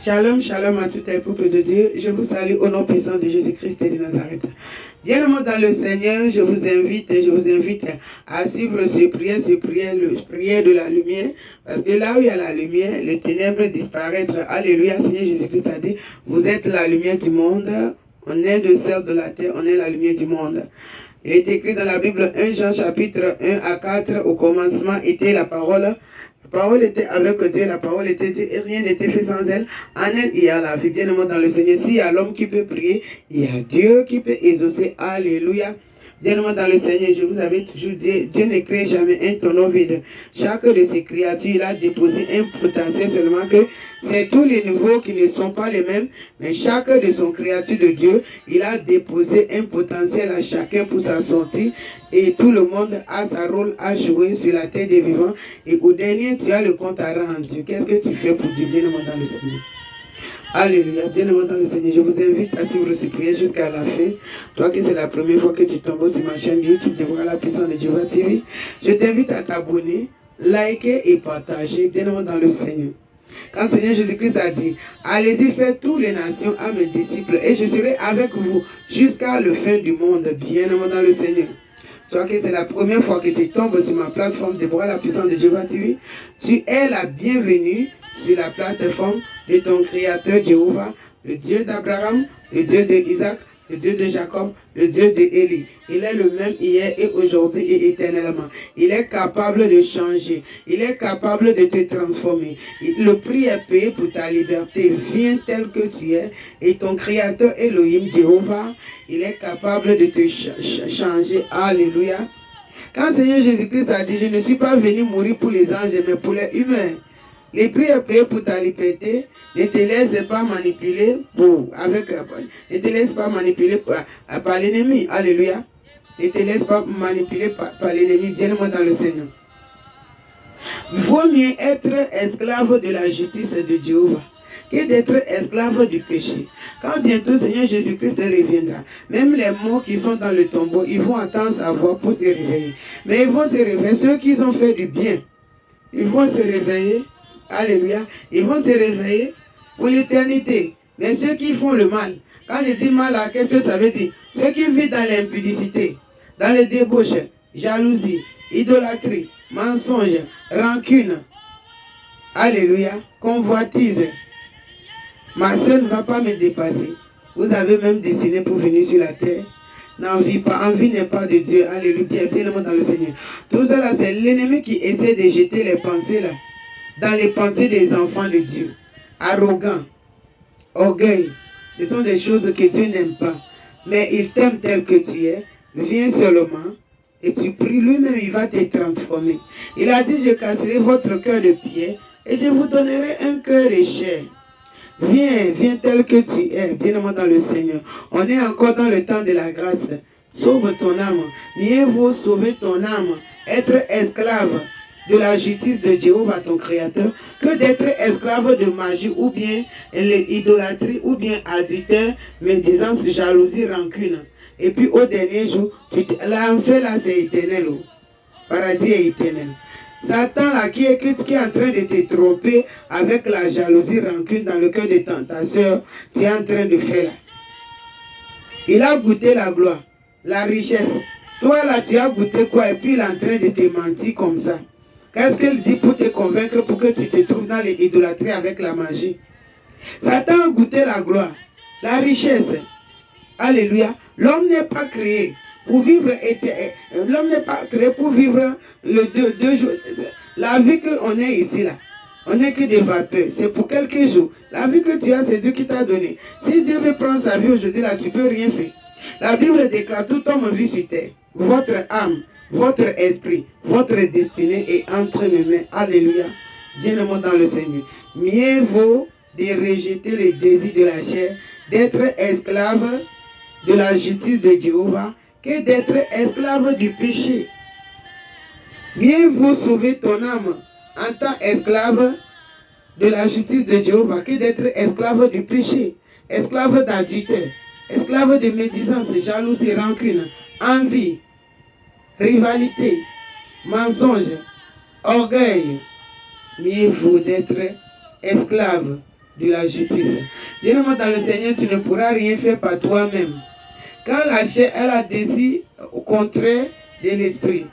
Shalom, shalom à tout le peuple de Dieu. Je vous salue au nom puissant de Jésus-Christ de Nazareth. Bien-aimés dans le Seigneur, je vous invite à suivre ce prière de la lumière. Parce que là où il y a la lumière, les ténèbres disparaître. Alléluia, Seigneur Jésus-Christ a dit, vous êtes la lumière du monde. On est le sel de la terre, on est la lumière du monde. Il est écrit dans la Bible 1 Jean chapitre 1 à 4, au commencement était la parole. La parole était avec Dieu, la parole était Dieu, et rien n'était fait sans elle. En elle, il y a la vie. Bien-aimé dans le Seigneur, s'il y a l'homme qui peut prier, il y a Dieu qui peut exaucer. Alléluia. Bien-aimé dans le Seigneur, je vous avais toujours dit, Dieu ne crée jamais un tonneau vide. Chaque de ses créatures, il a déposé un potentiel, seulement que c'est tous les nouveaux qui ne sont pas les mêmes, mais chaque de son créature de Dieu, il a déposé un potentiel à chacun pour sa sortie. Et tout le monde a sa rôle à jouer sur la terre des vivants. Et au dernier, tu as le compte à rendre. Qu'est-ce que tu fais pour Dieu, bien-aimé dans le Seigneur? Alléluia, bien-aimé dans le Seigneur, je vous invite à suivre ce prière jusqu'à la fin. Toi qui c'est la première fois que tu tombes sur ma chaîne YouTube de voir la puissance de Jéhovah TV, je t'invite à t'abonner, liker et partager, bien-aimé dans le Seigneur. Quand le Seigneur Jésus-Christ a dit, allez-y, faites toutes les nations à mes disciples et je serai avec vous jusqu'à la fin du monde, bien-aimé dans le Seigneur. Toi que c'est la première fois que tu tombes sur ma plateforme de voir la puissance de Jéhovah TV, tu es la bienvenue sur la plateforme de ton Créateur Jéhovah, le Dieu d'Abraham, le Dieu d'Isaac, le Dieu de Jacob, le Dieu d'Élie. Il est le même hier et aujourd'hui et éternellement. Il est capable de changer. Il est capable de te transformer. Le prix est payé pour ta liberté. Viens tel que tu es. Et ton Créateur Elohim Jéhovah, il est capable de te changer. Alléluia. Quand le Seigneur Jésus-Christ a dit, je ne suis pas venu mourir pour les anges, mais pour les humains. Les prix est payé pour ta liberté. Ne te laisse pas manipuler ne te laisse pas manipuler par l'ennemi. Alléluia. Ne te laisse pas manipuler par l'ennemi. Viens-moi dans le Seigneur. Il vaut mieux être esclave de la justice de Jéhovah que d'être esclave du péché. Quand bientôt Seigneur Jésus-Christ reviendra, même les morts qui sont dans le tombeau, ils vont attendre sa voix pour se réveiller. Mais ils vont se réveiller. Ceux qui ont fait du bien, ils vont se réveiller. Alléluia. Ils vont se réveiller pour l'éternité. Mais ceux qui font le mal, quand je dis mal, qu'est-ce que ça veut dire? Ceux qui vivent dans l'impudicité, dans le débauche, jalousie, idolâtrie, mensonge, rancune. Alléluia. Convoitise. Ma soeur ne va pas me dépasser. Vous avez même destiné pour venir sur la terre. N'envie pas. Envie n'est pas de Dieu. Alléluia. Bien dans le Seigneur. Tout ça là, c'est l'ennemi qui essaie de jeter les pensées là dans les pensées des enfants de Dieu. Arrogant, orgueil, ce sont des choses que Dieu n'aime pas. Mais il t'aime tel que tu es. Viens seulement et tu pries. Lui-même, il va te transformer. Il a dit, je casserai votre cœur de pierre et je vous donnerai un cœur de chair. Viens, viens tel que tu es, bien dans le Seigneur. On est encore dans le temps de la grâce. Sauve ton âme. Mieux vaut sauver ton âme, être esclave de la justice de Jéhovah, ton Créateur, que d'être esclave de magie ou bien l'idolâtrie ou bien adultère, médisance, jalousie, rancune. Et puis au dernier jour, l'enfer là c'est éternel. Paradis est éternel. Satan là qui est en train de te tromper avec la jalousie, rancune dans le cœur de ta soeur, tu es en train de faire là. Il a goûté la gloire, la richesse. Toi là tu as goûté quoi et puis il est en train de te mentir comme ça. Qu'est-ce qu'il dit pour te convaincre pour que tu te trouves dans l'idolâtrie avec la magie? Satan a goûté la gloire, la richesse. Alléluia. L'homme n'est pas créé pour vivre. L'homme n'est pas créé pour vivre le deux jours. La vie qu'on est ici là, on n'est que des vapeurs. C'est pour quelques jours. La vie que tu as, c'est Dieu qui t'a donné. Si Dieu veut prendre sa vie aujourd'hui là, tu ne peux rien faire. La Bible déclare tout homme vit sur terre. Votre âme, votre esprit, votre destinée est entre mes mains. Alléluia. Bien-aimé dans le Seigneur. Mieux vaut de rejeter les désirs de la chair, d'être esclave de la justice de Jéhovah, que d'être esclave du péché. Mieux vaut sauver ton âme en tant qu'esclave de la justice de Jéhovah, que d'être esclave du péché, esclave d'adultère, esclave de médisance, jalousie, rancune, envie, rivalité, mensonge, orgueil. Mieux vaut d'être esclave de la justice. Bien-aimé dans le Seigneur, tu ne pourras rien faire par toi-même. Quand la chair, elle a désir au contraire de l'esprit.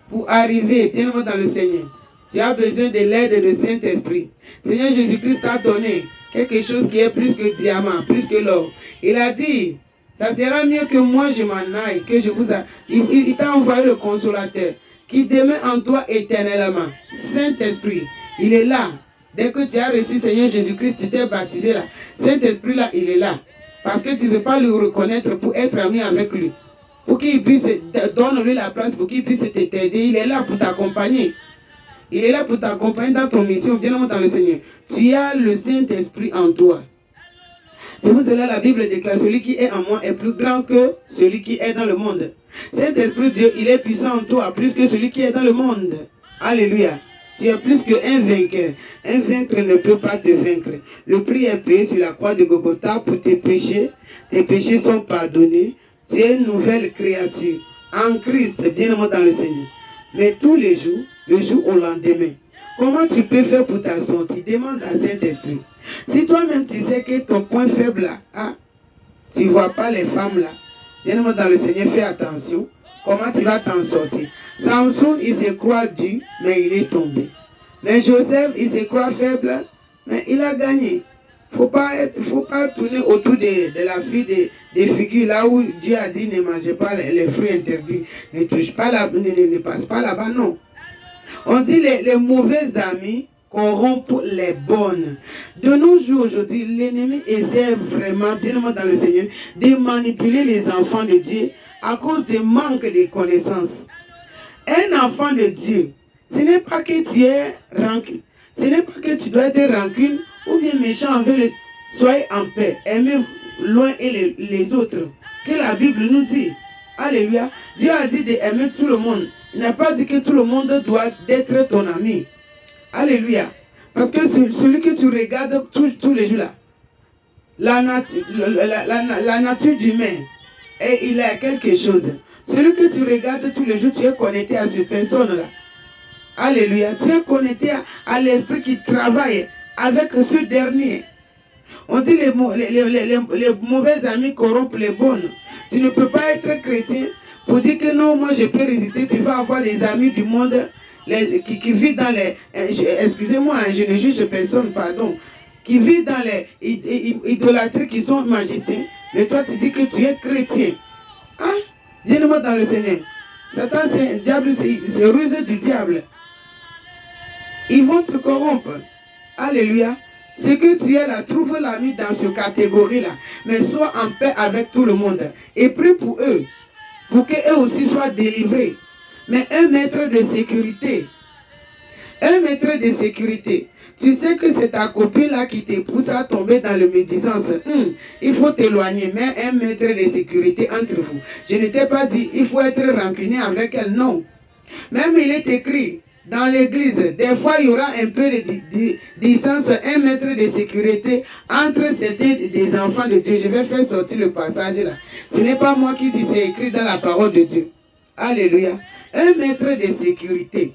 Pour arriver, bien-aimé dans le Seigneur, tu as besoin de l'aide du Saint-Esprit. Seigneur Jésus-Christ t'a donné quelque chose qui est plus que diamant, plus que l'or. Il a dit, ça sera mieux que moi je m'en aille, que je vous... Il t'a envoyé le consolateur qui demeure en toi éternellement. Saint-Esprit, il est là. Dès que tu as reçu Seigneur Jésus-Christ, tu t'es baptisé là. Saint-Esprit là, il est là. Parce que tu ne veux pas le reconnaître pour être ami avec lui. Pour qu'il puisse, donne-lui la place, pour qu'il puisse t'aider. Il est là pour t'accompagner. Il est là pour t'accompagner dans ton mission, bien dans le Seigneur. Tu as le Saint-Esprit en toi. C'est pour cela la Bible déclare, celui qui est en moi est plus grand que celui qui est dans le monde. Saint-Esprit Dieu, il est puissant en toi, plus que celui qui est dans le monde. Alléluia. Tu es plus qu'un vainqueur. Un vainqueur ne peut pas te vaincre. Le prix est payé sur la croix de Golgotha pour tes péchés. Tes péchés sont pardonnés. Tu es une nouvelle créature. En Christ, bien-aimé dans le Seigneur. Mais tous les jours, le jour au lendemain, comment tu peux faire pour ta sortie? Demande à Saint-Esprit. Si toi-même tu sais que ton point faible là, hein, tu ne vois pas les femmes là, bien-aimé dans le Seigneur, fais attention. Comment tu vas t'en sortir? Samson, il se croit dur, mais il est tombé. Mais Joseph, il se croit faible, mais il a gagné. Faut pas tourner autour de la fille des figures là où Dieu a dit ne mangez pas les fruits interdits, ne touche pas ne passe pas là-bas, non. On dit les mauvais amis corrompent les bonnes. De nos jours aujourd'hui, l'ennemi essaie vraiment, bien dans le Seigneur, de manipuler les enfants de Dieu à cause du manque de connaissances. Un enfant de Dieu, ce n'est pas que tu es rancune, ce n'est pas que tu dois être rancune ou bien méchant envers les... Soyez en paix, aimez loin et les autres. Que la Bible nous dit. Alléluia. Dieu a dit d'aimer tout le monde. Il n'a pas dit que tout le monde doit être ton ami. Alléluia. Parce que celui que tu regardes tous les jours là, la nature d'humain, et il a quelque chose. Celui que tu regardes tous les jours, tu es connecté à cette personne-là. Alléluia. Tu es connecté à l'esprit qui travaille avec ce dernier. On dit les mauvais amis corrompent les bonnes. Tu ne peux pas être chrétien pour dire que non, moi je peux résister. Tu vas avoir les amis du monde qui vivent dans les... Excusez-moi, je ne juge personne, pardon. Qui vivent dans les idolâtries qui sont magiciens. Mais toi tu dis que tu es chrétien. Hein? Dis-le-moi dans le Seigneur. Satan, c'est un diable, c'est ruse du diable. Ils vont te corrompre. Alléluia. Ce que tu es là, trouve l'ami dans cette catégorie-là. Mais sois en paix avec tout le monde. Et prie pour eux. Pour qu'eux aussi soient délivrés. Mais un maître de sécurité. Un maître de sécurité. Tu sais que c'est ta copine là qui te pousse à tomber dans le médisance. Il faut t'éloigner. Mais un maître de sécurité entre vous. Je ne t'ai pas dit, il faut être rancunier avec elle. Non. Même il est écrit dans l'église, des fois il y aura un peu de distance, un mètre de sécurité entre certains des enfants de Dieu. Je vais faire sortir le passage là. Ce n'est pas moi qui dis, c'est écrit dans la parole de Dieu. Alléluia. Un mètre de sécurité.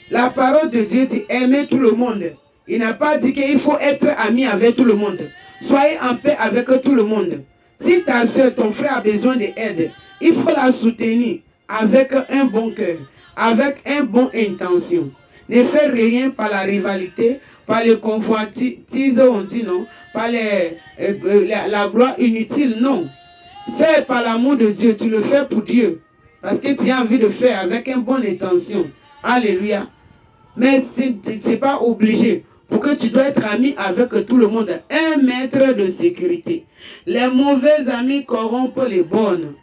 La parole de Dieu dit aimer tout le monde. Il n'a pas dit qu'il faut être ami avec tout le monde. Soyez en paix avec tout le monde. Si ta soeur, ton frère a besoin d'aide, il faut la soutenir avec un bon cœur, avec une bonne intention. Ne fais rien par la rivalité, par les convoitises, on dit non, par la gloire inutile, non. Fais par l'amour de Dieu, tu le fais pour Dieu. Parce que tu as envie de faire avec une bonne intention. Alléluia. Mais ce n'est pas obligé. Pour que tu dois être ami avec tout le monde. Un maître de sécurité. Les mauvais amis corrompent les bonnes.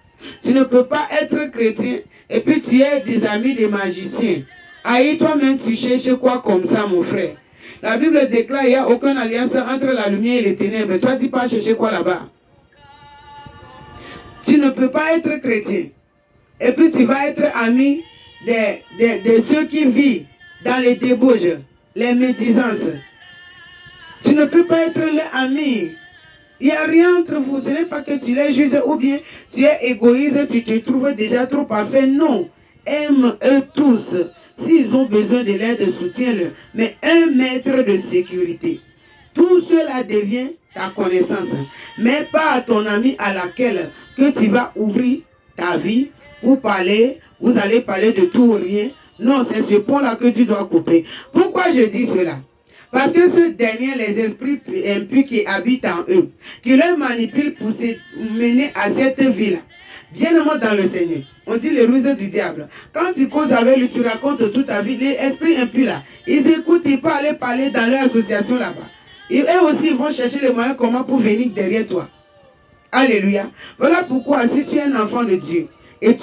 Tu ne peux pas être chrétien et puis tu es des amis des magiciens. Aïe, toi-même tu cherches quoi comme ça, mon frère? La Bible déclare qu'il n'y a aucune alliance entre la lumière et les ténèbres. Toi, tu vas chercher quoi là-bas? Tu ne peux pas être chrétien. Et puis tu vas être ami de ceux qui vivent dans les débauches, les médisances. Tu ne peux pas être leur ami. Il n'y a rien entre vous. Ce n'est pas que tu les juges ou bien tu es égoïste, tu te trouves déjà trop parfait. Non. Aime-eux tous. S'ils ont besoin de l'aide, soutiens-le. Mais un maître de sécurité. Tout cela devient ta connaissance. Mais pas à ton ami à laquelle que tu vas ouvrir ta vie pour parler. Vous allez parler de tout ou rien. Non, c'est ce point-là que tu dois couper. Pourquoi je dis cela? Parce que ce dernier, les esprits impurs qui habitent en eux, qui les manipulent pour se mener à cette vie-là. Bien-aimé dans le Seigneur, on dit les ruses du diable. Quand tu causes avec lui, tu racontes toute ta vie, les esprits impurs là, ils écoutent, ils peuvent aller parler dans leur association là-bas. Et eux aussi, ils vont chercher les moyens comment pour venir derrière toi. Alléluia. Voilà pourquoi, si tu es un enfant de Dieu, et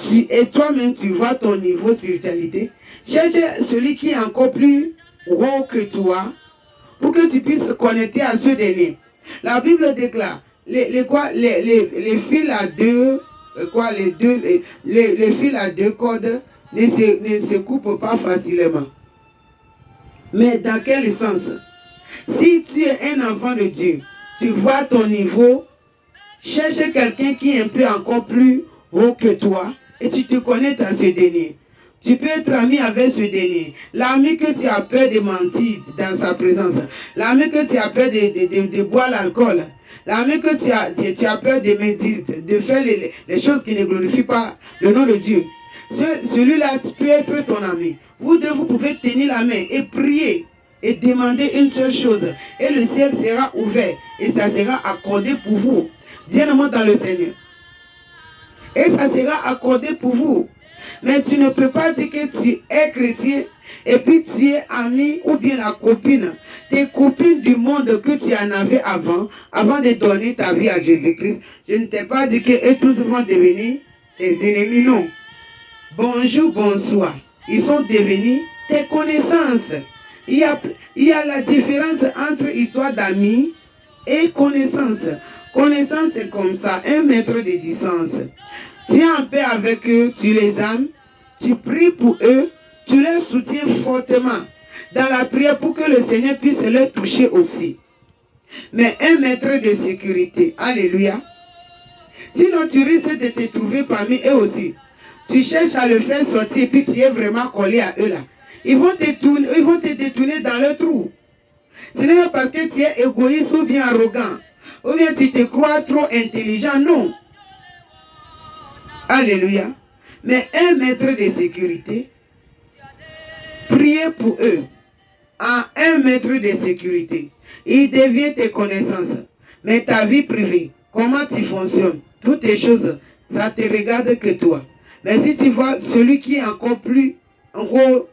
toi-même, tu vois ton niveau de spiritualité, cherche celui qui est encore plus haut que toi, pour que tu puisses connecter à ceux derniers. La Bible déclare, les fils à deux, les fils à deux cordes ne se coupent pas facilement. Mais dans quel sens? Si tu es un enfant de Dieu, tu vois ton niveau, cherche quelqu'un qui est un peu encore plus haut que toi et tu te connectes à ce dernier. Tu peux être ami avec ce dernier. L'ami que tu as peur de mentir dans sa présence. L'ami que tu as peur de boire l'alcool. L'ami que tu as peur de faire les choses qui ne glorifient pas le nom de Dieu. Celui-là peut être ton ami. Vous deux, vous pouvez tenir la main et prier et demander une seule chose. Et le ciel sera ouvert et ça sera accordé pour vous. Bien-aimé dans le Seigneur. Et ça sera accordé pour vous. Mais tu ne peux pas dire que tu es chrétien et puis tu es ami ou bien la copine. Tes copines du monde que tu en avais avant de donner ta vie à Jésus-Christ. Je ne t'ai pas dit qu'eux tous vont devenir tes ennemis, non. Bonjour, bonsoir. Ils sont devenus tes connaissances. Il y a la différence entre histoire d'amis et connaissance. Connaissance, c'est comme ça, 1 mètre de distance. Tu es en paix avec eux, tu les aimes, tu pries pour eux, tu les soutiens fortement dans la prière pour que le Seigneur puisse les toucher aussi. Mais 1 mètre de sécurité, alléluia. Sinon, tu risques de te trouver parmi eux aussi. Tu cherches à le faire sortir et puis tu es vraiment collé à eux là. Ils vont te détourner dans le trou. Ce n'est pas parce que tu es égoïste ou bien arrogant, ou bien tu te crois trop intelligent, non. Alléluia. Mais 1 mètre de sécurité, priez pour eux. À 1 mètre de sécurité, il devient tes connaissances. Mais ta vie privée, comment tu fonctionnes, toutes les choses, ça te regarde que toi. Mais si tu vois celui qui est encore plus, en gros,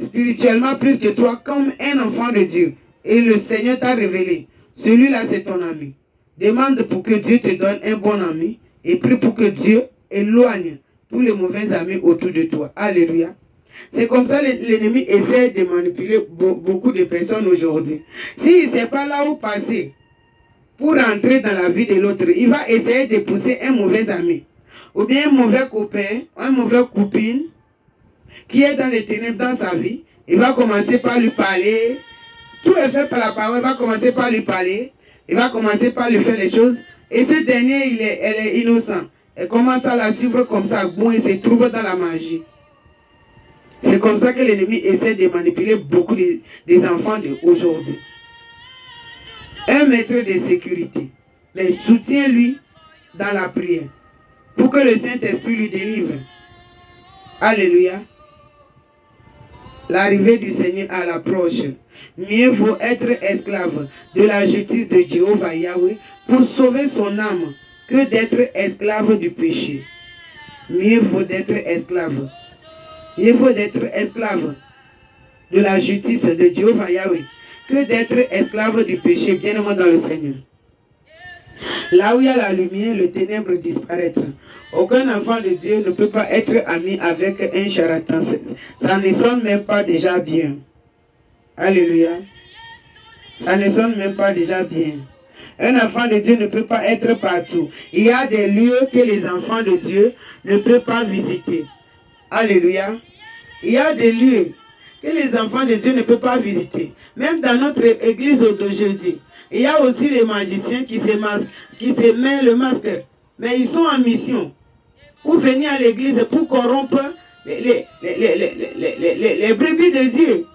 spirituellement plus que toi, comme un enfant de Dieu, et le Seigneur t'a révélé, celui-là c'est ton ami. Demande pour que Dieu te donne un bon ami et prie pour que Dieu éloigne tous les mauvais amis autour de toi. Alléluia. C'est comme ça que l'ennemi essaie de manipuler beaucoup de personnes aujourd'hui. S'il ne sait pas là où passer pour entrer dans la vie de l'autre, il va essayer de pousser un mauvais ami. Ou bien un mauvais copain, une mauvaise copine qui est dans les ténèbres dans sa vie. Il va commencer par lui parler. Tout est fait par la parole. Il va commencer par lui parler. Il va commencer par lui faire les choses. Et ce dernier, elle est innocent. Elle commence à la suivre comme ça. Bon, il se trouve dans la magie. C'est comme ça que l'ennemi essaie de manipuler beaucoup des enfants d'aujourd'hui. 1 mètre de sécurité. Mais soutiens-lui dans la prière. Pour que le Saint-Esprit lui délivre. Alléluia. L'arrivée du Seigneur à l'approche. Mieux vaut être esclave de la justice de Jéhovah Yahweh pour sauver son âme que d'être esclave du péché. Mieux vaut d'être esclave. Mieux vaut d'être esclave de la justice de Jéhovah Yahweh que d'être esclave du péché, bien aimé dans le Seigneur. Là où il y a la lumière, le ténèbre disparaîtra. Aucun enfant de Dieu ne peut pas être ami avec un charlatan. Ça ne sonne même pas déjà bien. Alléluia. Ça ne sonne même pas déjà bien. Un enfant de Dieu ne peut pas être partout. Il y a des lieux que les enfants de Dieu ne peuvent pas visiter. Alléluia. Il y a des lieux que les enfants de Dieu ne peuvent pas visiter. Même dans notre église d'aujourd'hui. Il y a aussi les magiciens qui se mettent le masque. Mais ils sont en mission pour venir à l'église pour corrompre les brebis de Dieu.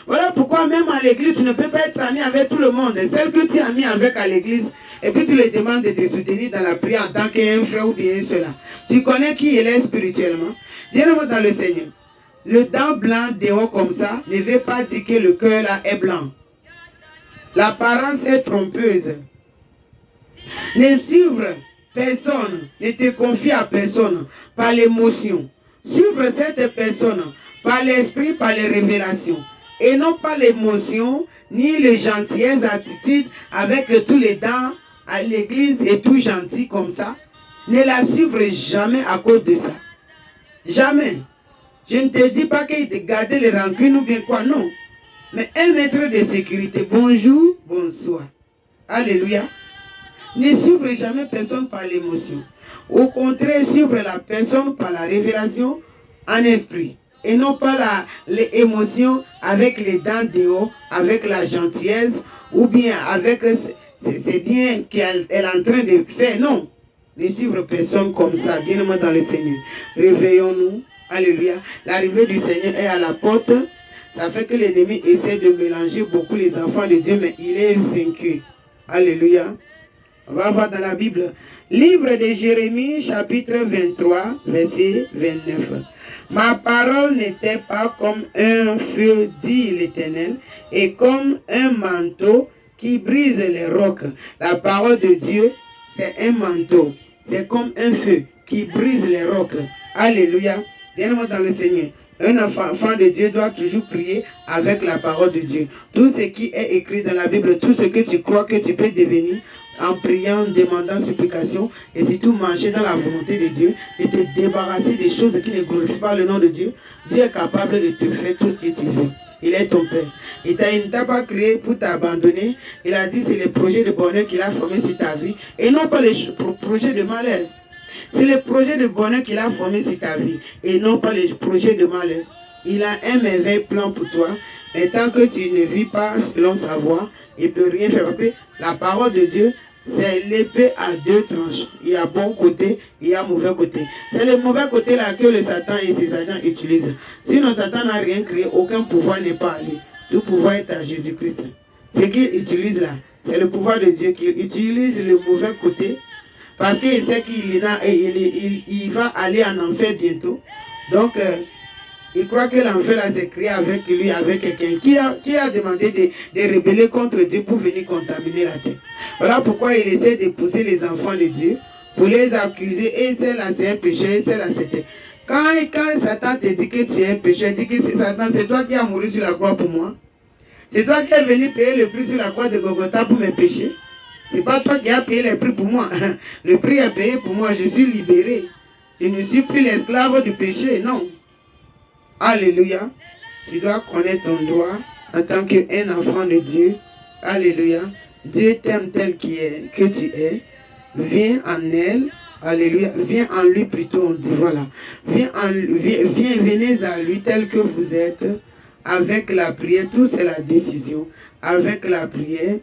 Voilà pourquoi même à l'église, tu ne peux pas être ami avec tout le monde. Celle que tu es ami avec à l'église, et puis tu lui demandes de te soutenir dans la prière en tant qu'un frère ou bien cela. Tu connais qui il est spirituellement. Dis-le-moi dans le Seigneur. Le dent blanc dehors comme ça ne veut pas dire que le cœur là est blanc. L'apparence est trompeuse. Ne suivre personne, ne te confie à personne par l'émotion. Suivre cette personne par l'esprit, par les révélations. Et non pas l'émotion, ni les gentillesses attitudes avec tous les dents à l'église et tout gentil comme ça. Ne la suivre jamais à cause de ça. Jamais. Je ne te dis pas que de garder les rancunes ou bien quoi, non. Mais un maître de sécurité, bonjour, bonsoir. Alléluia. Ne suivre jamais personne par l'émotion. Au contraire, suivre la personne par la révélation en esprit. Et non pas l'émotion avec les dents dehors, avec la gentillesse, ou bien avec c'est bien qu'elle est en train de faire. Non. Ne suivre personne comme ça. Bien-aimé dans le Seigneur. Réveillons-nous. Alléluia. L'arrivée du Seigneur est à la porte. Ça fait que l'ennemi essaie de mélanger beaucoup les enfants de Dieu, mais il est vaincu. Alléluia. On va voir dans la Bible. Livre de Jérémie, chapitre 23, verset 29. Ma parole n'était pas comme un feu, dit l'Éternel, et comme un manteau qui brise les rocs. La parole de Dieu, c'est un manteau. C'est comme un feu qui brise les rocs. Alléluia. Bien-aimé dans le Seigneur. Un enfant de Dieu doit toujours prier avec la parole de Dieu. Tout ce qui est écrit dans la Bible, tout ce que tu crois que tu peux devenir en priant, demandant supplication et surtout marcher dans la volonté de Dieu et te débarrasser des choses qui ne glorifient pas le nom de Dieu. Dieu est capable de te faire tout ce que tu veux. Il est ton Père. Il ne t'a pas créé pour t'abandonner. Il a dit c'est le projet de bonheur qu'il a formé sur ta vie et non pas le projet de malheur. C'est le projet de bonheur qu'il a formé sur ta vie et non pas le projet de malheur. Il a un merveilleux plan pour toi. Et tant que tu ne vis pas selon sa voie, il ne peut rien faire. Parce que la parole de Dieu, c'est l'épée à deux tranches. Il y a bon côté, il y a mauvais côté. C'est le mauvais côté là que le Satan et ses agents utilisent. Sinon, Satan n'a rien créé, aucun pouvoir n'est pas à lui. Tout pouvoir est à Jésus-Christ. Ce qu'il utilise là, c'est le pouvoir de Dieu qui utilise le mauvais côté. Parce qu'il sait qu'il va aller en enfer bientôt. Donc, il croit que l'enfer là s'est créé avec lui, avec quelqu'un qui a demandé de rebeller contre Dieu pour venir contaminer la terre. Voilà pourquoi il essaie de pousser les enfants de Dieu pour les accuser. Et celle-là c'est un péché, et celle-là c'était. Quand Satan te dit que tu es un péché, dit que c'est Satan, c'est toi qui as mouru sur la croix pour moi. C'est toi qui es venu payer le prix sur la croix de Golgotha pour mes péchés. C'est pas toi qui as payé le prix pour moi. Le prix est payé pour moi. Je suis libéré. Je ne suis plus l'esclave du péché. Non. Alléluia. Tu dois connaître ton droit en tant qu'un enfant de Dieu. Alléluia. Dieu t'aime tel que tu es. Viens en elle. Alléluia. Viens en lui plutôt. On dit voilà. Venez à lui tel que vous êtes. Avec la prière. Tout c'est la décision. Avec la prière.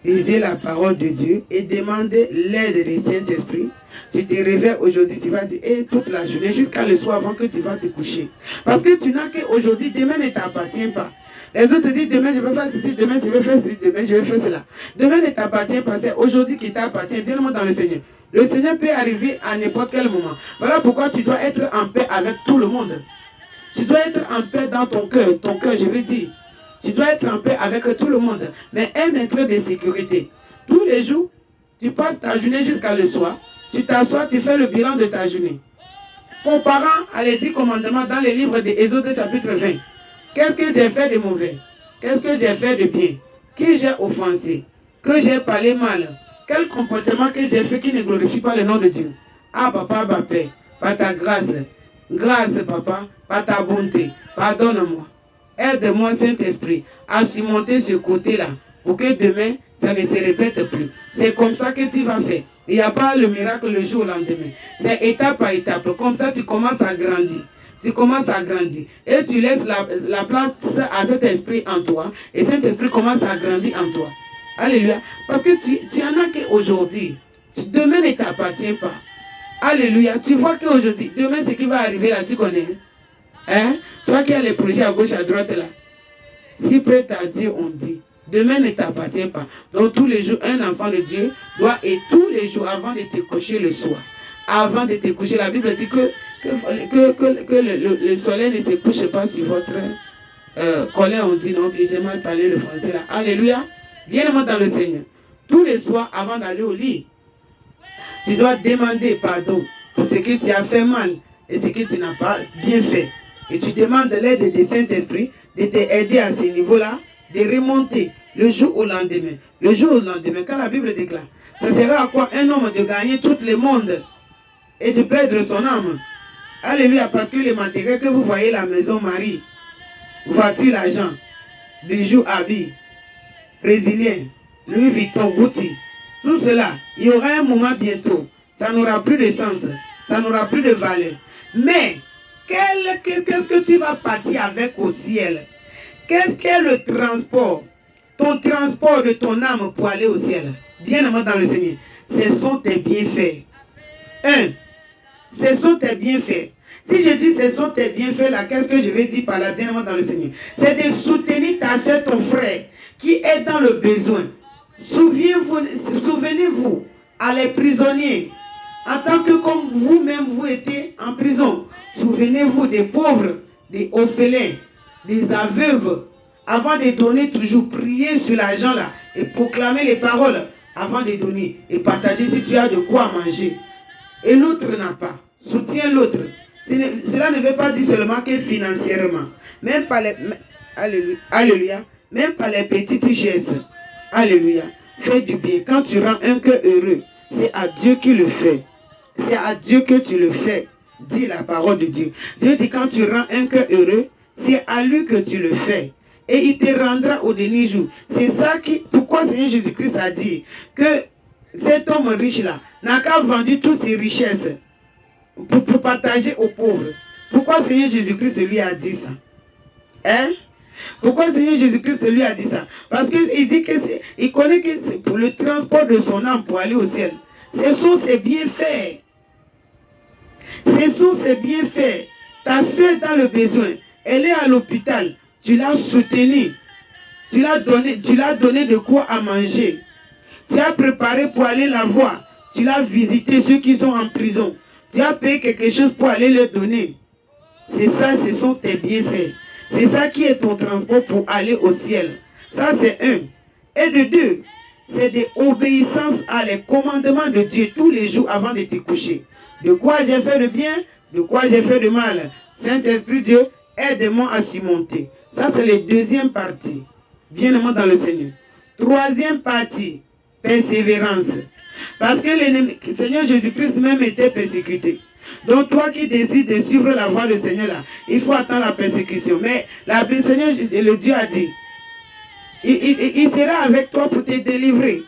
Lisez la parole de Dieu et demandez l'aide du Saint-Esprit. Si tu te réveilles aujourd'hui, tu vas dire toute la journée jusqu'à le soir avant que tu vas te coucher. Parce que tu n'as qu'aujourd'hui, demain ne t'appartient pas. Les autres disent demain je vais faire ceci, demain je vais faire ceci, demain je vais faire cela. Demain ne t'appartient pas, c'est aujourd'hui qui t'appartient. Dis-le-moi dans le Seigneur. Le Seigneur peut arriver à n'importe quel moment. Voilà pourquoi tu dois être en paix avec tout le monde. Tu dois être en paix dans ton cœur, je veux dire. Tu dois être en paix avec tout le monde. Mais un maître de sécurité. Tous les jours, tu passes ta journée jusqu'à le soir. Tu t'assois, tu fais le bilan de ta journée. Comparant à les 10 commandements dans le livre d'Exode chapitre 20. Qu'est-ce que j'ai fait de mauvais? Qu'est-ce que j'ai fait de bien? Qui j'ai offensé? Que j'ai parlé mal? Quel comportement que j'ai fait qui ne glorifie pas le nom de Dieu? Ah papa, ma paix, par ta grâce. Grâce papa, par ta bonté. Pardonne-moi. Aide-moi, Saint-Esprit, à surmonter ce côté-là, pour que demain, ça ne se répète plus. C'est comme ça que tu vas faire. Il n'y a pas le miracle le jour au lendemain. C'est étape par étape. Comme ça, tu commences à grandir. Tu commences à grandir. Et tu laisses la place à cet esprit en toi. Et cet esprit commence à grandir en toi. Alléluia. Parce que tu en as qu'aujourd'hui. Demain ne t'appartient pas. Alléluia. Tu vois qu'aujourd'hui, demain, ce qui va arriver là, tu connais. Hein? Tu vois qu'il y a les projets à gauche, à droite là. Si prête à Dieu, on dit. Demain ne t'appartient pas. Donc tous les jours, un enfant de Dieu doit, et tous les jours, avant de te coucher le soir, avant de te coucher, la Bible dit que le soleil ne se couche pas sur votre colère, on dit non, j'ai mal parlé le français là. Alléluia. Bien-aimé dans le Seigneur. Tous les soirs, avant d'aller au lit, tu dois demander pardon pour ce que tu as fait mal et ce que tu n'as pas bien fait. Et tu demandes l'aide du Saint-Esprit de t'aider à ce niveau-là, de remonter le jour au lendemain. Le jour au lendemain, quand la Bible déclare, ça sera à quoi un homme de gagner tout le monde et de perdre son âme. Alléluia, parce que les matériels que vous voyez, la maison Marie, voiture, l'argent, bijoux, habits, brésilien, Louis Vuitton, Gucci, tout cela, il y aura un moment bientôt, ça n'aura plus de sens, ça n'aura plus de valeur. Mais, qu'est-ce que tu vas partir avec au ciel? Qu'est-ce qu'est le transport? Ton transport de ton âme pour aller au ciel. Bien-aimé dans le Seigneur, ce sont tes bienfaits. Ce sont tes bienfaits. Si je dis ce sont tes bienfaits là, qu'est-ce que je vais dire par là, bien-aimé dans le Seigneur? C'est de soutenir ta soeur, ton frère, qui est dans le besoin. Souvenez-vous à les prisonniers, en tant que comme vous-même vous étiez en prison. Souvenez-vous des pauvres, des orphelins, des aveugles. Avant de donner, toujours prier sur l'argent là et proclamer les paroles avant de donner et partager si tu as de quoi manger. Et l'autre n'a pas. Soutiens l'autre. Cela ne veut pas dire seulement que financièrement. Même pas les, alléluia, même pas les petites richesses. Alléluia. Fais du bien. Quand tu rends un cœur heureux, c'est à Dieu qui le fait. C'est à Dieu que tu le fais. Dis la parole de Dieu. Dieu dit quand tu rends un cœur heureux, c'est à lui que tu le fais. Et il te rendra au dernier jour. C'est ça qui... Pourquoi Seigneur Jésus-Christ a dit que cet homme riche-là n'a qu'à vendre toutes ses richesses pour partager aux pauvres. Pourquoi Seigneur Jésus-Christ lui a dit ça? Hein? Pourquoi Seigneur Jésus-Christ lui a dit ça? Parce qu'il dit qu'il connaît que c'est pour le transport de son âme pour aller au ciel. Ce sont ses bienfaits. Ce sont ses bienfaits. Ta soeur est dans le besoin. Elle est à l'hôpital. Tu l'as soutenue. Tu l'as donné de quoi à manger. Tu as préparé pour aller la voir. Tu l'as visité ceux qui sont en prison. Tu as payé quelque chose pour aller leur donner. C'est ça, ce sont tes bienfaits. C'est ça qui est ton transport pour aller au ciel. Ça, c'est un. Et de deux, c'est de l'obéissance à les commandements de Dieu tous les jours avant de te coucher. De quoi j'ai fait de bien, de quoi j'ai fait de mal. Saint-Esprit Dieu, aide-moi à surmonter. Ça, c'est la deuxième partie. Bien-aimé dans le Seigneur. Troisième partie, persévérance. Parce que le Seigneur Jésus-Christ même était persécuté. Donc toi qui décides de suivre la voie du Seigneur là, il faut attendre la persécution. Mais le Seigneur, le Dieu a dit, il sera avec toi pour te délivrer.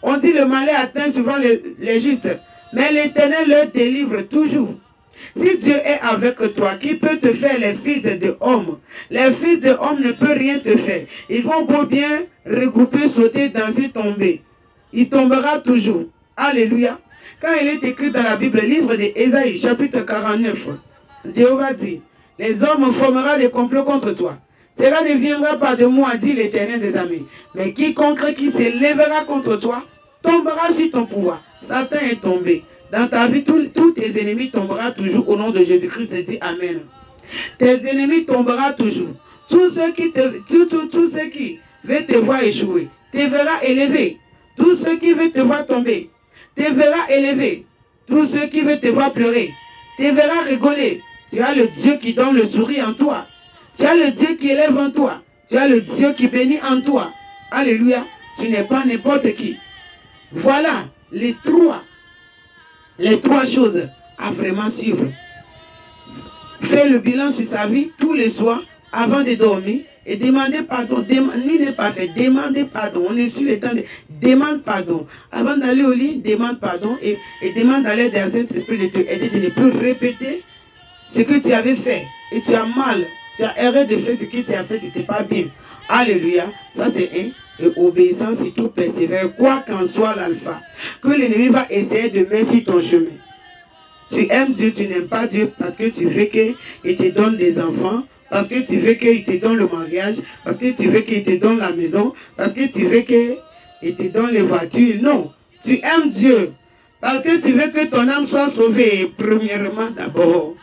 On dit le malheur atteint souvent les justes, mais l'Éternel leur délivre toujours. Si Dieu est avec toi, qui peut te faire les fils de hommes? Les fils de hommes ne peuvent rien te faire. Ils vont beau bien regrouper, sauter, danser, tomber. Il tombera toujours. Alléluia. Quand il est écrit dans la Bible, livre d'Ésaïe, chapitre 49, Dieu va dire, les hommes formeront des complots contre toi. Cela ne viendra pas de moi, dit l'Éternel des armées. Mais quiconque qui se lèvera contre toi, tombera sur ton pouvoir. Satan est tombé. Dans ta vie, tous tes ennemis tomberont toujours au nom de Jésus-Christ. Dis Amen. Tes ennemis tomberont toujours. Tous ceux qui veulent te voir échouer, te verra élevé. Tous ceux qui veulent te voir tomber, te verra élevé. Tous ceux qui veulent te voir pleurer, te verra rigoler. Tu as le Dieu qui donne le sourire en toi. Tu as le Dieu qui élève en toi. Tu as le Dieu qui bénit en toi. Alléluia. Tu n'es pas n'importe qui. Voilà les trois choses à vraiment suivre. Fais le bilan sur sa vie tous les soirs avant de dormir et demander pardon. Nuit n'est pas fait. Demandez pardon. On est sur le temps de demande pardon. Avant d'aller au lit, demande pardon et demande à l'aide d'un Saint-Esprit de te aider de ne plus répéter ce que tu avais fait. Et tu as mal. Tu as erré de faire ce que tu as fait, c'était pas bien. Alléluia. Ça c'est un. Et obéissance et tout persévère, quoi qu'en soit l'alpha. Que l'ennemi va essayer de mettre sur ton chemin. Tu aimes Dieu, tu n'aimes pas Dieu parce que tu veux qu'il te donne des enfants, parce que tu veux qu'il te donne le mariage, parce que tu veux qu'il te donne la maison, parce que tu veux qu'il te donne les voitures. Non, tu aimes Dieu parce que tu veux que ton âme soit sauvée, premièrement d'abord.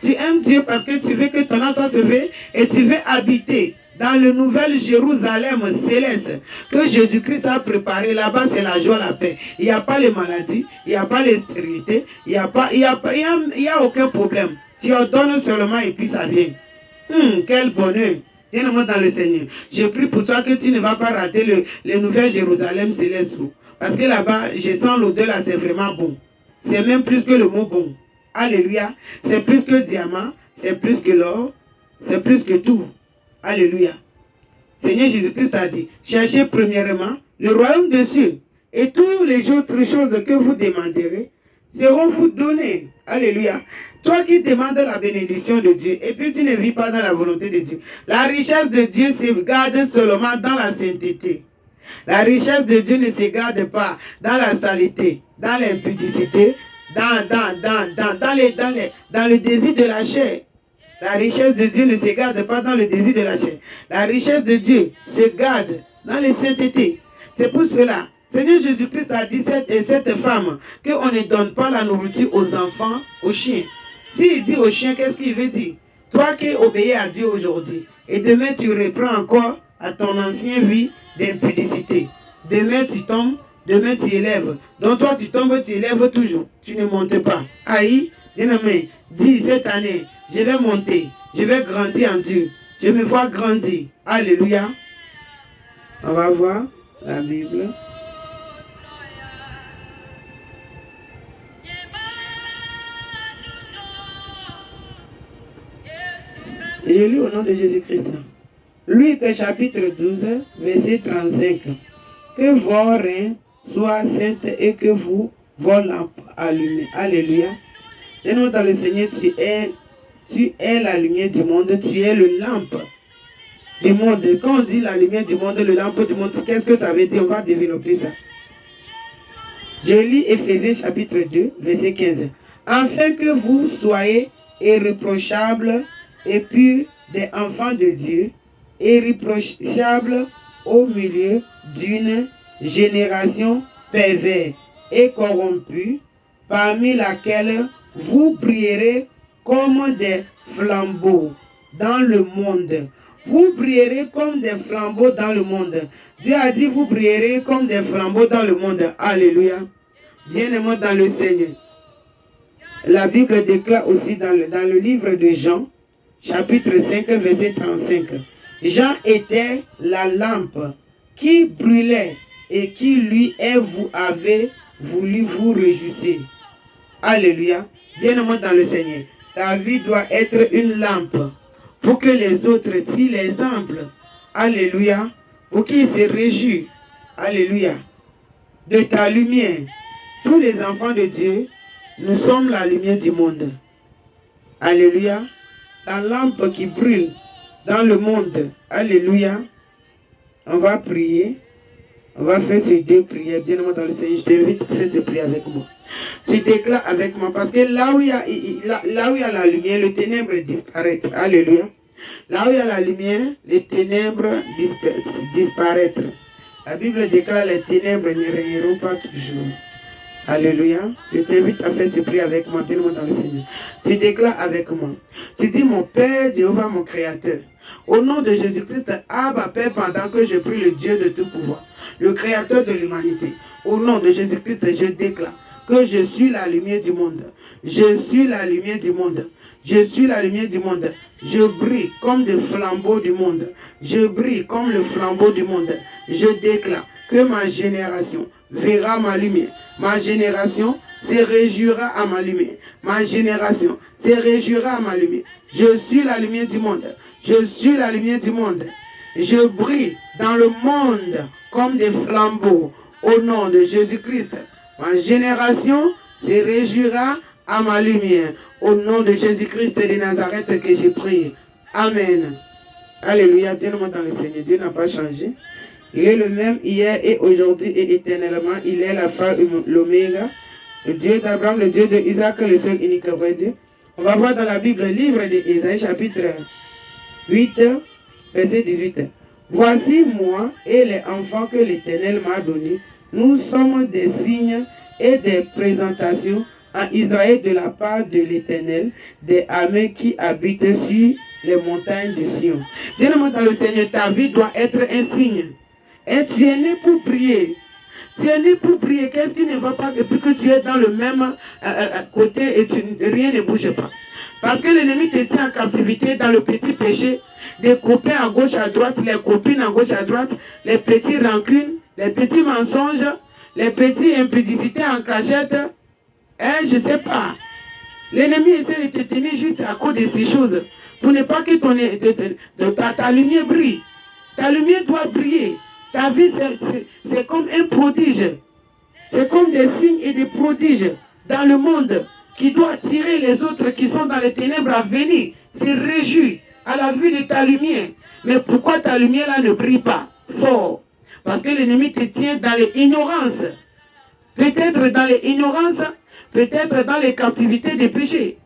Tu aimes Dieu parce que tu veux que ton âme soit sauvée et tu veux habiter dans le nouvel Jérusalem céleste que Jésus-Christ a préparé. Là-bas, c'est la joie, la paix. Il n'y a pas les maladies, il n'y a pas les stérilités, il n'y a aucun problème. Tu ordonnes seulement et puis ça vient. Quel bonheur. Viens-moi dans le Seigneur. Je prie pour toi que tu ne vas pas rater le nouvel Jérusalem céleste. Parce que là-bas, je sens l'odeur là, c'est vraiment bon. C'est même plus que le mot bon. Alléluia. C'est plus que diamant, c'est plus que l'or, c'est plus que tout. Alléluia. Seigneur Jésus-Christ a dit, cherchez premièrement le royaume des cieux et toutes les autres choses que vous demanderez seront vous données. Alléluia. Toi qui demandes la bénédiction de Dieu et puis tu ne vis pas dans la volonté de Dieu. La richesse de Dieu se garde seulement dans la sainteté. La richesse de Dieu ne se garde pas dans la saleté, dans l'impudicité, dans le désir de la chair. La richesse de Dieu ne se garde pas dans le désir de la chair. La richesse de Dieu se garde dans les saintetés. C'est pour cela, Seigneur Jésus-Christ a dit cette femme qu'on ne donne pas la nourriture aux enfants, aux chiens. S'il dit aux chiens, qu'est-ce qu'il veut dire? Toi qui obéis à Dieu aujourd'hui, et demain tu reprends encore à ton ancienne vie d'impudicité. Demain tu tombes, demain tu élèves. Donc toi tu tombes, tu élèves toujours. Tu ne montes pas. Aïe, bien-aimé, dis cette année, je vais monter, je vais grandir en Dieu. Je me vois grandir. Alléluia. On va voir la Bible. Et je lis au nom de Jésus-Christ. Luc chapitre 12, verset 35. Que vos reins soient saintes et que vos lampes allumées. Alléluia. Dis-nous dans le Seigneur, tu es la lumière du monde, tu es le lampe du monde. Quand on dit la lumière du monde, le lampe du monde, qu'est-ce que ça veut dire? On va développer ça. Je lis Éphésiens chapitre 2, verset 15. Afin que vous soyez irréprochables et purs des enfants de Dieu, irréprochables au milieu d'une génération perverse et corrompue, parmi laquelle vous brillerez comme des flambeaux dans le monde. Vous brillerez comme des flambeaux dans le monde. Dieu a dit, vous brillerez comme des flambeaux dans le monde. Alléluia. Bien-aimés dans le Seigneur. La Bible déclare aussi dans le livre de Jean, chapitre 5, verset 35. Jean était la lampe qui brûlait et qui lui et vous avez voulu vous réjouir. Alléluia. Bien-aimé dans le Seigneur. Ta vie doit être une lampe pour que les autres tirent l'exemple. Alléluia. Pour qu'ils se réjouissent. Alléluia. De ta lumière. Tous les enfants de Dieu, nous sommes la lumière du monde. Alléluia. La lampe qui brûle dans le monde. Alléluia. On va prier. On va faire ces deux prières. Bien-aimé dans le Seigneur, je t'invite à faire ces prières avec moi. Tu déclares avec moi, parce que là où il y a la lumière, le ténèbre disparaître. Alléluia. Là où il y a la lumière, les ténèbres disparaître. La Bible déclare les ténèbres ne régneront pas toujours. Alléluia. Je t'invite à faire ce prière avec moi, bien-aimé dans le Seigneur. Tu déclares avec moi. Tu dis, mon Père, Jéhovah, mon Créateur. Au nom de Jésus-Christ, Abba, Père, pendant que je prie le Dieu de tout pouvoir, le Créateur de l'humanité. Au nom de Jésus-Christ, je déclare que je suis la lumière du monde. Je suis la lumière du monde. Je suis la lumière du monde. Je brille comme le flambeau du monde. Je brille comme le flambeau du monde. Je déclare que ma génération verra ma lumière. Ma génération se réjouira à ma lumière. Ma génération se réjouira à ma lumière. Je suis la lumière du monde. Je suis la lumière du monde. Je brille dans le monde comme des flambeaux. Au nom de Jésus-Christ, ma génération se réjouira à ma lumière. Au nom de Jésus-Christ de Nazareth que j'ai prié. Amen. Alléluia. Bien-aimé dans le Seigneur. Dieu n'a pas changé. Il est le même hier et aujourd'hui et éternellement. Il est l'alpha et l'oméga. le Dieu d'Abraham, le Dieu d'Isaac, le seul unique vrai Dieu. On va voir dans la Bible, le livre d'Ésaïe, chapitre 8, verset 18. Voici moi et les enfants que l'Éternel m'a donnés. Nous sommes des signes et des présentations en Israël de la part de l'Éternel, des armées qui habitent sur les montagnes de Sion. Bien-aimé dans le Seigneur, ta vie doit être un signe. Et tu es né pour prier. Tu es né pour prier. Qu'est-ce qui ne va pas depuis que tu es dans le même côté et rien ne bouge pas? Parce que l'ennemi te tient en captivité dans le petit péché. Des copains à gauche, à droite, les copines à gauche, à droite, les petits rancunes, les petits mensonges, les petites impudicités en cachette. Hein, je ne sais pas. L'ennemi essaie de te tenir juste à cause de ces choses. Pour ne pas que ta lumière brille. Ta lumière doit briller. Ta vie, c'est comme un prodige. C'est comme des signes et des prodiges dans le monde qui doit attirer les autres qui sont dans les ténèbres à venir, se réjouir à la vue de ta lumière. Mais pourquoi ta lumière là ne brille pas fort? Parce que l'ennemi te tient dans l'ignorance. Peut-être dans l'ignorance, peut-être dans les captivités des péchés.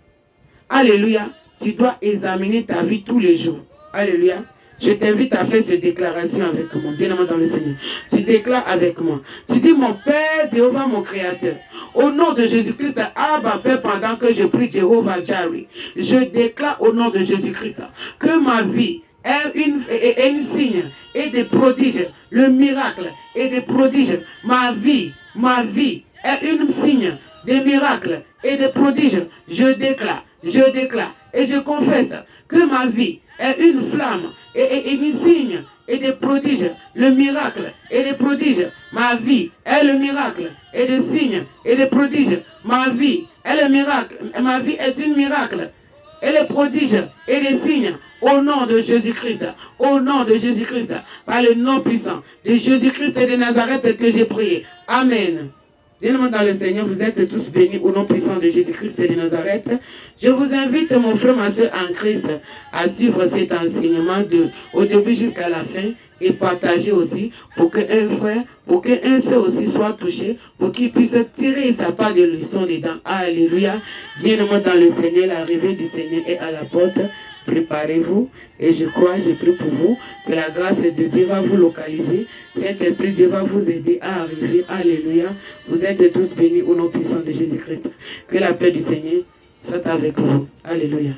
Alléluia. Tu dois examiner ta vie tous les jours. Alléluia. Je t'invite à faire cette déclaration avec moi, bien-aimé dans le Seigneur. Tu déclares avec moi. Tu dis, mon Père, Jéhovah, mon Créateur, au nom de Jésus-Christ, Abba, Père, pendant que je prie Jéhovah Jireh, je déclare au nom de Jésus-Christ que ma vie est un signe et des prodiges, le miracle et des prodiges. Ma vie est un signe des miracles et des prodiges. Je déclare et je confesse que ma vie est une flamme et un signe et des prodiges, le miracle et des prodiges. Ma vie est le miracle et des signes et des prodiges. Ma vie est le miracle. Ma vie est un miracle et les prodiges et les signes au nom de Jésus-Christ. Au nom de Jésus-Christ. Par le nom puissant de Jésus-Christ et de Nazareth que j'ai prié. Amen. Bien-aimés dans le Seigneur, vous êtes tous bénis au nom puissant de Jésus-Christ de Nazareth. Je vous invite, mon frère, ma soeur en Christ, à suivre cet enseignement au début jusqu'à la fin et partager aussi pour qu'un frère, pour qu'un soeur aussi soit touché, pour qu'il puisse tirer sa part de leçon dedans. Alléluia. Bien-aimés dans le Seigneur, l'arrivée du Seigneur est à la porte. Préparez-vous et je crois, je prie pour vous que la grâce de Dieu va vous localiser. Saint-Esprit, Dieu va vous aider à arriver. Alléluia. Vous êtes tous bénis au nom puissant de Jésus-Christ. Que la paix du Seigneur soit avec vous. Alléluia.